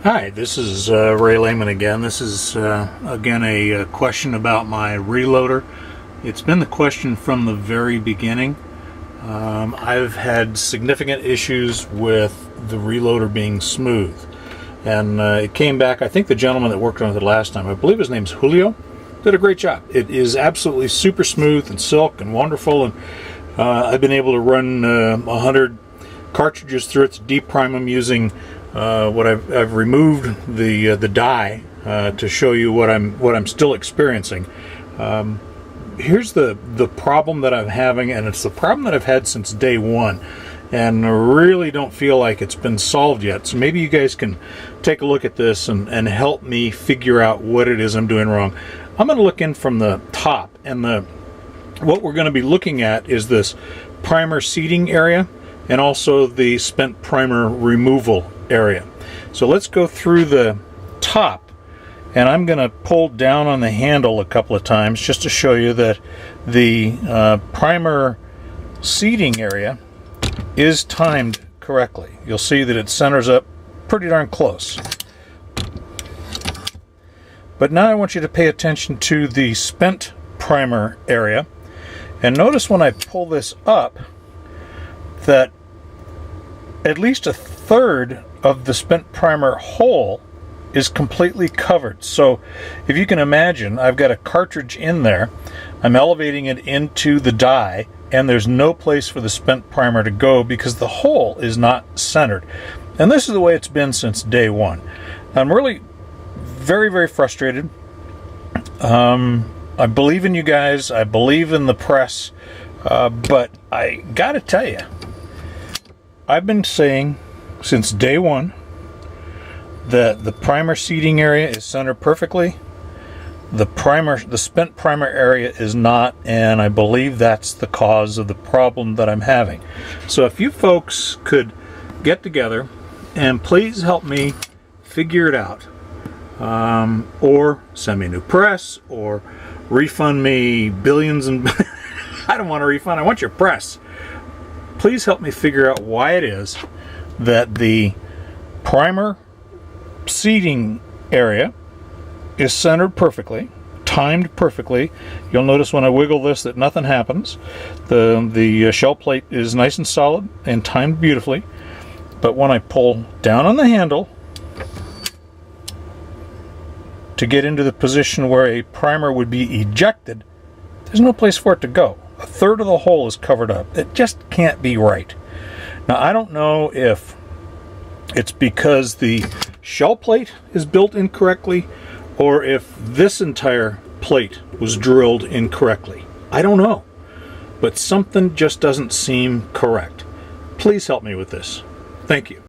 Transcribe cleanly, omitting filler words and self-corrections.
Hi, this is Ray Lehman again. This is again a question about my reloader. It's been the question from the very beginning. I've had significant issues with the reloader being smooth, and it came back. I think the gentleman that worked on it last time, I believe his name's Julio, did a great job. It is absolutely super smooth and silk and wonderful, and I've been able to run 100 cartridges through it to deep prime them using what I've removed the die to show you what I'm still experiencing. Here's the problem that I'm having, and it's the problem that I've had since day one, and I really don't feel like it's been solved yet. So maybe you guys can take a look at this and help me figure out what it is I'm doing wrong. I'm going to look in from the top, and what we're going to be looking at is this primer seating area and also the spent primer removal area. So let's go through the top, and I'm going to pull down on the handle a couple of times just to show you that the primer seating area is timed correctly. You'll see that it centers up pretty darn close. But now I want you to pay attention to the spent primer area, and notice when I pull this up that at least a third of the spent primer hole is completely covered. So if you can imagine, I've got a cartridge in there, I'm elevating it into the die, and there's no place for the spent primer to go because the hole is not centered. And this is the way it's been since day one. I'm really very, very frustrated. I believe in you guys, I believe in the press, but I gotta tell you, I've been saying since day one that the primer seating area is centered perfectly. The spent primer area is not, and I believe that's the cause of the problem that I'm having. So if you folks could get together and please help me figure it out, or send me a new press, or refund me billions and I don't want a refund, I want your press. Please help me figure out why it is that the primer seating area is centered perfectly, timed perfectly. You'll notice when I wiggle this that nothing happens. The shell plate is nice and solid and timed beautifully. But when I pull down on the handle to get into the position where a primer would be ejected, there's no place for it to go. A third of the hole is covered up. It just can't be right. Now, I don't know if it's because the shell plate is built incorrectly or if this entire plate was drilled incorrectly. I don't know. But something just doesn't seem correct. Please help me with this. Thank you.